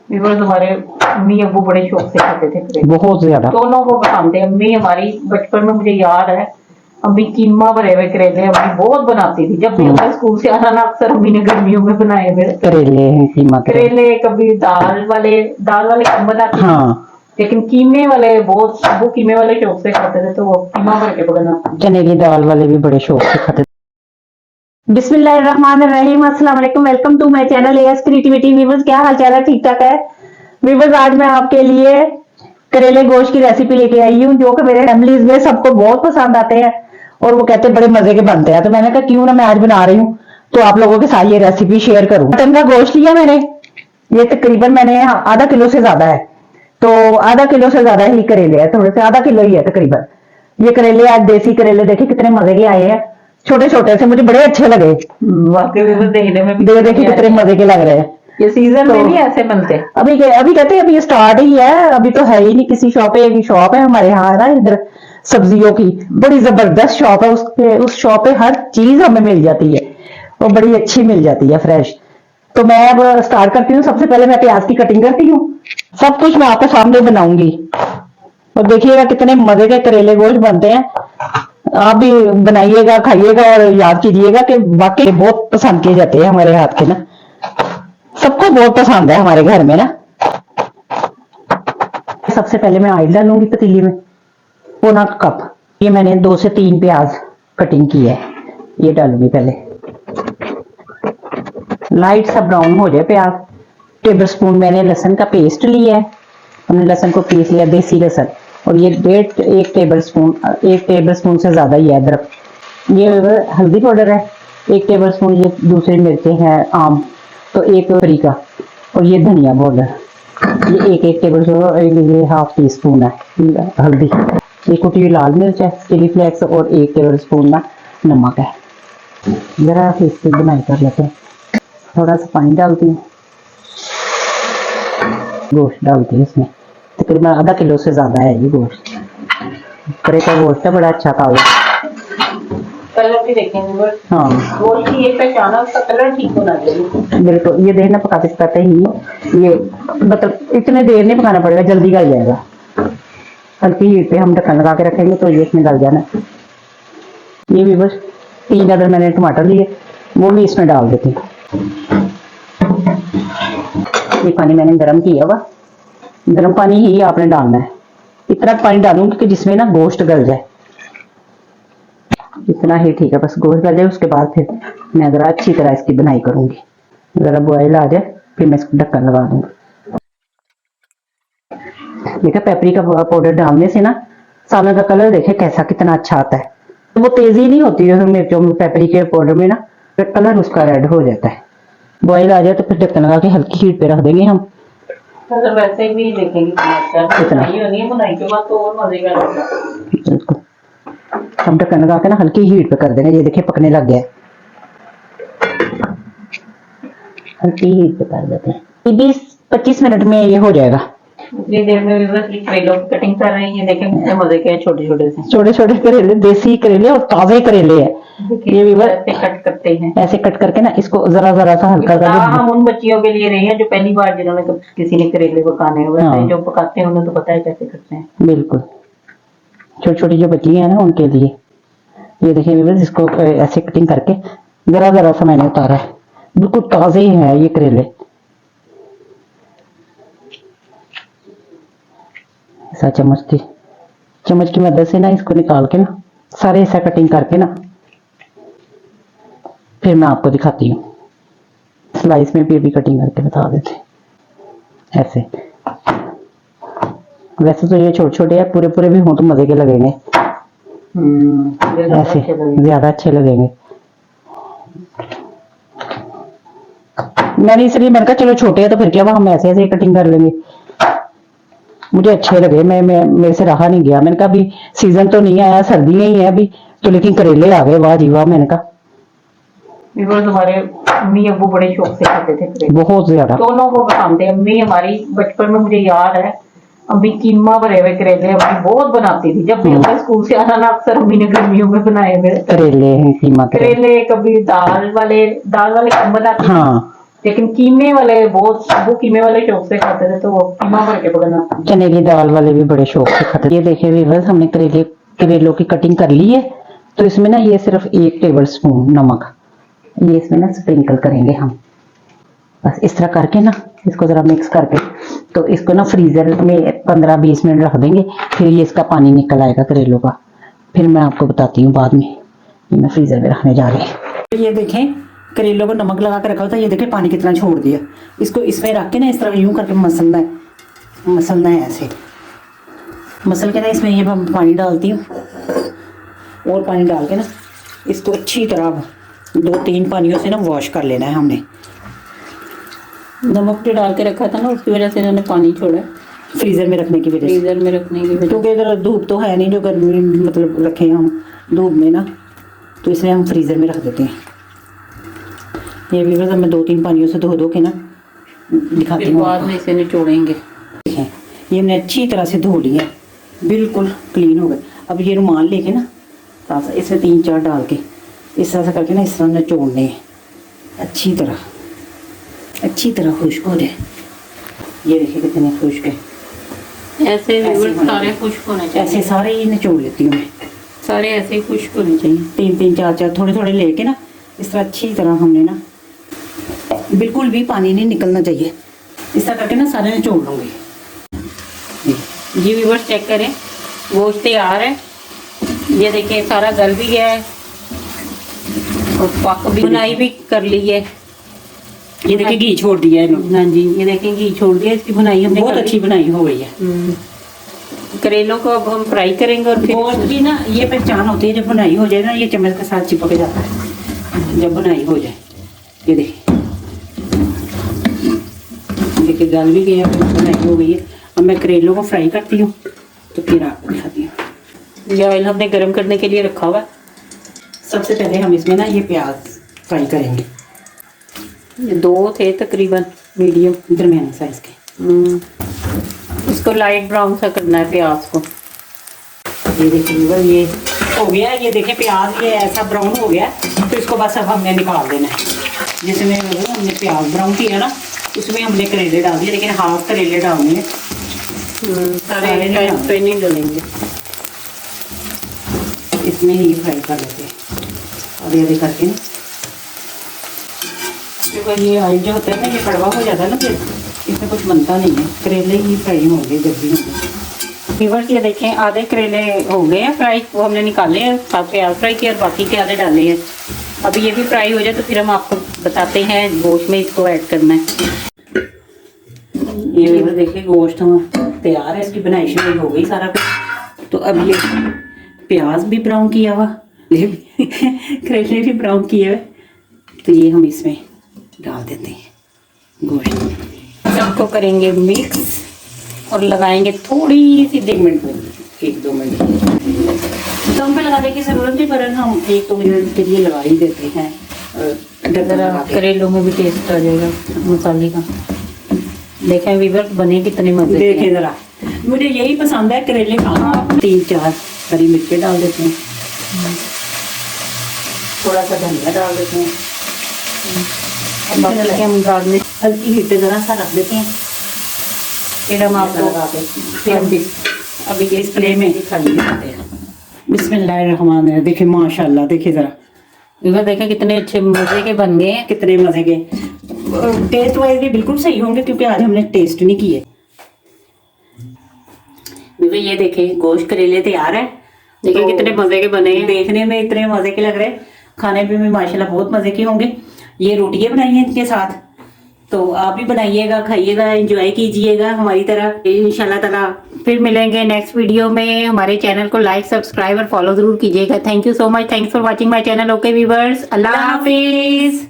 Viewers हमारे अम्मी अब्बू बड़े शौक से खाते थे करेले, बहुत ज्यादा। दोनों को पसंद है। अम्मी हमारी बचपन में मुझे याद है, अम्मी कीमा भरे हुए करेले अम्मी बहुत बनाती थी। जब भी हमने स्कूल से आना ना, अक्सर अम्मी ने गर्मियों में बनाए हुए करेले कीमा करेले। कभी दाल वाले कम बनाती थी, हाँ, लेकिन कीमे वाले बहुत, वो कीमे वाले शौक से खाते थे, तो वो कीमा भर के बनाती। चने की दाल वाले भी बड़े शौक से खाते। बिस्मिल्लाहिर्रहमानिर्रहीम, अस्सलाम वालेकुम, welcome to my channel AS creativity. Viewers, क्या हाल चाल है? ठीक ठाक है व्यूअर्स। आज मैं आपके लिए करेले गोश्त की रेसिपी लेके आई हूँ, जो कि मेरे फैमिलीज में सबको बहुत पसंद आते हैं और वो कहते हैं बड़े मजे के बनते हैं। तो मैंने कहा क्यों ना मैं आज बना रही हूँ, तो आप लोगों के साथ ये रेसिपी शेयर करूँ। मटन का गोश्त लिया मैंने, ये तकरीबन मैंने आधा किलो से ज्यादा है, तो आधा किलो से ज्यादा ही करेले है, थोड़े से आधा किलो ही है तकरीबन। ये करेले आज देसी करेले देखिए कितने मजे के आए हैं, छोटे छोटे से, मुझे बड़े अच्छे लगे। वाकई में देखने में भी देखिए कितने मजे के लग रहे हैं। ये सीजन में नहीं ऐसे बनते। अभी कहते हैं अभी ये स्टार्ट ही है, अभी तो है ही नहीं किसी शॉप पे। एक शॉप है हमारे यहाँ ना इधर सब्जियों की, बड़ी जबरदस्त शॉप है। उस शॉप पे हर चीज हमें मिल जाती है और बड़ी अच्छी मिल जाती है, फ्रेश। तो मैं अब स्टार्ट करती हूँ। सबसे पहले मैं प्याज की कटिंग करती हूँ। सब कुछ मैं आपके सामने बनाऊंगी और देखिएगा कितने मजे के करेले गोश्त बनते हैं। आप भी बनाइएगा, खाइएगा और याद कीजिएगा कि वाकई बहुत पसंद किए जाते हैं हमारे हाथ के ना, सबको बहुत पसंद है हमारे घर में ना। सबसे पहले मैं ऑयल डालूंगी पतीली में, पौना कप। ये मैंने 2 से 3 प्याज कटिंग की है, ये डालूंगी पहले। लाइट सा ब्राउन हो जाए प्याज। टेबल स्पून मैंने लहसुन का पेस्ट लिया है, हमने लहसुन को पीस लिया, देसी लहसुन। और ये एक टेबल स्पून से ज्यादा ही है अदरक। ये हल्दी पाउडर है 1 टेबल स्पून। ये दूसरी मिर्चें हैं आम, तो 1 तरीका। और ये धनिया पाउडर, ये एक टेबल स्पून, ये हाफ टी स्पून है हल्दी। ये कुटी हुई लाल मिर्च है, चिली फ्लेक्स, और 1 टेबल स्पून ना नमक है। जरा इसकी बनाई कर लेते हैं। थोड़ा सा पानी डालती हूँ, गोश्त डालती हूँ इसमें। तकरीबन आधा किलो से ज्यादा है ये गोश्त। करे का गोश्त है, बड़ा अच्छा ताजा। कलर भी देखेंगे। हाँ, गोश्त की एक पहचान है, उसका कलर ठीक होना चाहिए। बिल्कुल। ये देखना पकाते पकाते ही ये मतलब इतने देर नहीं पकाना पड़ेगा, जल्दी गल जाएगा। हल्की हीट पे हम ढक्कन लगा के रखेंगे तो ये इसमें गल जाना। ये भी बस 3 अदर मैंने टमाटर लिए, वो भी इसमें डाल देती हूँ। ये पानी मैंने गर्म किया हुआ, गर्म पानी ही आपने डालना है। इतना पानी डालूंगी कि जिसमें ना गोश्त गल जाए, इतना ही ठीक है। बस गोश्त गल जाए, उसके बाद फिर मैं जरा अच्छी तरह इसकी बनाई करूंगी। जरा बॉयल आ जाए फिर मैं इसको ढक्कन लगा दूंगी। देखा, पेपरिका पाउडर डालने से ना सालन का कलर देखे कैसा कितना अच्छा आता है। वो तेजी नहीं होती है मिर्चों में, पेपरिका पाउडर में ना कलर उसका रेड हो जाता है। बॉयल आ जाए तो फिर ढक्कन लगा के हल्की हीट पे रख देंगे हम। कलर वैसे भी देखेंगे बनाई होनी है, बनाई के बाद तो और मजे का लगेगा। बिल्कुल, हम ढक्कन लगा के ना हल्की हीट पे कर देंगे। ये देखिए पकने लग गया है, हल्की हीट पे कर देते हैं। 20-25 मिनट में ये हो जाएगा। इतनी देर में भी बस करेलों की कटिंग कर रहे हैं। ये देखें कितने मजे के छोटे छोटे से, छोटे छोटे करेले, देसी करेले और ताजे करेले है। ये भी ऐसे कट करते हैं, ऐसे कट करके ना इसको जरा जरा सा हल्का कर हम उन बच्चियों के लिए रहे हैं जो पहली बार जिन्होंने किसी ने करेले पकाने हुए, हाँ। जो पकाते हैं उन्हें तो पता है कैसे करते हैं। बिल्कुल, छोटी छोटी जो बच्ची है ना उनके लिए। ये देखिए बस इसको ऐसे कटिंग करके जरा जरा सा मैंने उतारा है, बिल्कुल ताजे ही है ये करेले। ऐसा चम्मच की मदद से ना इसको निकाल के ना सारे ऐसा कटिंग करके ना फिर मैं आपको दिखाती हूँ। स्लाइस में भी कटिंग करके बता देते ऐसे। वैसे तो ये छोटे छोटे हैं, पूरे पूरे भी हों तो मजे के लगेंगे, ऐसे ज्यादा अच्छे लगेंगे। मैंने इसलिए मैंने कहा चलो छोटे हैं तो फिर क्या हुआ, हम ऐसे ऐसे कटिंग कर लेंगे। मुझे अच्छे लगे, मैं मेरे से रहा नहीं गया। मैंने कहा अभी सीजन तो नहीं आया, सर्दी नहीं है अभी तो, लेकिन करेले आ गए, वाह जी वाह। मैंने कहा हमारे अम्मी अब्बू बड़े शौक से खाते थे करेले, बहुत ज्यादा। दोनों को पसंद है। अम्मी हमारी बचपन में मुझे याद है, अम्मी कीमा भरे हुए करेले अम्मी बहुत बनाती थी। जब भी हमने स्कूल से आना ना, अक्सर अम्मी ने गर्मियों में बनाए हुए करेले कीमा करेले। कभी दाल वाले कम बनाती थी, हाँ, लेकिन कीमे वाले बहुत, वो कीमे वाले शौक से खाते थे, तो वो कीमा भर के बनाते हैं। चने की दाल वाले भी बड़े शौक से खाते थे। ये देखिए व्यूअर्स, हमने करेलों की कटिंग कर ली है। तो इसमें ना ये सिर्फ 1 टेबल स्पून नमक ये इसमें ना स्प्रिंकल करेंगे हम। बस इस तरह करके ना इसको जरा मिक्स करके, तो इसको ना फ्रीजर में 15-20 मिनट रख देंगे। फिर ये इसका पानी निकल आएगा करेलों का, फिर मैं आपको बताती हूँ बाद में। ये मैं फ्रीजर में रखने जा रही हूँ। ये देखें करेलों को नमक लगा के रखा था, ये देखें पानी कितना छोड़ दिया। इसको इसमें रख के ना इस तरह यूं करके मसलना है ऐसे मसल के ना इसमें ये पानी डालती हूँ, और पानी डाल के ना इसको अच्छी तरह 2-3 पानियों से ना वॉश कर लेना है हमने। नमक जो डाल के रखा था ना, उसकी वजह से इन्होंने पानी छोड़ा, फ्रीजर में रखने की वजह से। फ्रीजर में रखने की वजह क्योंकि इधर धूप तो है नहीं जो गर्मी मतलब रखे हम धूप में ना, तो इसलिए हम फ्रीजर में रख देते हैं। ये भी बस मैं 2-3 पानियों से धो के ना दिखाती से हूँ। बाद में इसे निचोड़ेंगे। देखें ये हमने अच्छी तरह से धो लिया, बिल्कुल क्लीन हो गए। अब ये रुमाल लेके ना साथ इसमें 3-4 डाल के इस तरह से करके ना इस तरह निचोड़ने हैं अच्छी तरह खुश्क हो जाए। ये देखिए कितने खुश्क है। ऐसे ऐसे सारे खुश्क होने चाहिए, ऐसे सारे ही निचोड़ लेती हूँ मैं। सारे ऐसे ही खुश्क होने चाहिए। 3-3 4-4 थोड़े लेके ना इस तरह अच्छी तरह हमने ना, बिल्कुल भी पानी नहीं निकलना चाहिए। इस तरह करके ना सारे निचोड़ लूँगी। जी व्यूअर्स चेक करें, गोश्त तैयार है। ये देखिए सारा गल भी गया है और पक भी, बुनाई भी कर ली है। ये देखिए घी छोड़ दिया है इन्होंने। हाँ जी, ये देखें घी छोड़ दिया, इसकी बुनाई हमने बहुत कर ली। अच्छी बनाई हो गई है। करेलों को अब हम फ्राई करेंगे और फिर गोश्त की ना ये पहचान होती है, जब बुनाई हो जाए ना ये चम्मच के साथ चिपक जाता है जब बुनाई हो जाए। ये देखिए गल भी गया, बुनाई हो गई है। अब मैं करेलों को फ्राई करती हूँ तो फिर आपको दिखाती हूँ। ये ऑयल हमने गर्म करने के लिए रखा हुआ है। सबसे पहले हम इसमें ना ये प्याज फ्राई करेंगे। ये 2 थे तकरीबन मीडियम दरमियाने साइज के। इसको लाइट ब्राउन सा करना है प्याज को। ये देखिए ये हो गया है। ये देखें प्याज ये ऐसा ब्राउन हो गया है, तो इसको बस अब हमने निकाल देना है। जिसमें हमने प्याज ब्राउन किया ना उसमें हमने करेले डाल दिए, लेकिन हाफ करेले डालने हैं, सारे टाइम पे नहीं डालेंगे। इसमें ही फ्राई कर लेते हैं आधे करके ना, क्योंकि ये ऑयल जो होता है ना ये कड़वा हो जाता है ना, फिर इसमें कुछ बनता नहीं है। करेले ही फ्राई होंगे जब भी होंगे। व्यूअर्स ये देखें आधे करेले हो गए हैं फ्राई, वो हमने निकाले हैं, साथ प्याज फ्राई किया और बाकी के आधे डाले हैं। अभी ये भी फ्राई हो जाए तो फिर हम आपको बताते हैं गोश्त में इसको ऐड करना है। ये देखिए गोश्त हम तैयार है, इसकी बनाई शुरू हो गई सारा कुछ। तो अब ये प्याज भी ब्राउन किया हुआ, करेले भी ब्राउन किए हुए, तो ये हम इसमें डाल देते हैं गोश्त में। सबको करेंगे मिक्स और लगाएंगे थोड़ी सी 1 मिनट में, 1-2 मिनट दम पे लगाने की जरूरत नहीं, पर हम 1-2 मिनट के लिए लगा ही देते हैं। जरा करेलों में भी टेस्ट आ जाएगा मसाले का। देखें व्यूअर्स बने कितने मजे के। देखें जरा, मुझे यही पसंद है करेले खाना। 3-4 हरी मिर्चें डाल देते हैं, थोड़ा सा धनिया डाल देते हैं, अब बाकी हम बाद में हल्की हीट पे जरा सा रख देते हैं। फिर हम आपको फिर हम अभी ये इस प्ले में खाली करते हैं। बिस्मिल्लाहिर्रहमानिर्रहीम। देखिए माशाल्लाह, देखिए जरा व्यूअर्स देखें कितने अच्छे मजे के बन गए हैं। कितने मजे के। टेस्ट वाइज भी बिल्कुल सही होंगे क्योंकि आज हमने टेस्ट नहीं किए। ये देखें गोश्त करेले तैयार है। देखिए तो कितने मजे के बने हैं। देखने में इतने मजे के लग रहे हैं, खाने में भी माशाल्लाह बहुत मजे के होंगे। ये रोटियां बनाई हैं इनके साथ, तो आप भी बनाइएगा, खाइएगा, एंजॉय कीजिएगा हमारी तरह इंशाल्लाह ताला। फिर मिलेंगे नेक्स्ट वीडियो में। हमारे चैनल को लाइक, सब्सक्राइब और फॉलो जरूर कीजिएगा। Thank you so much. Thanks for watching my channel. Okay viewers, Allah Hafiz.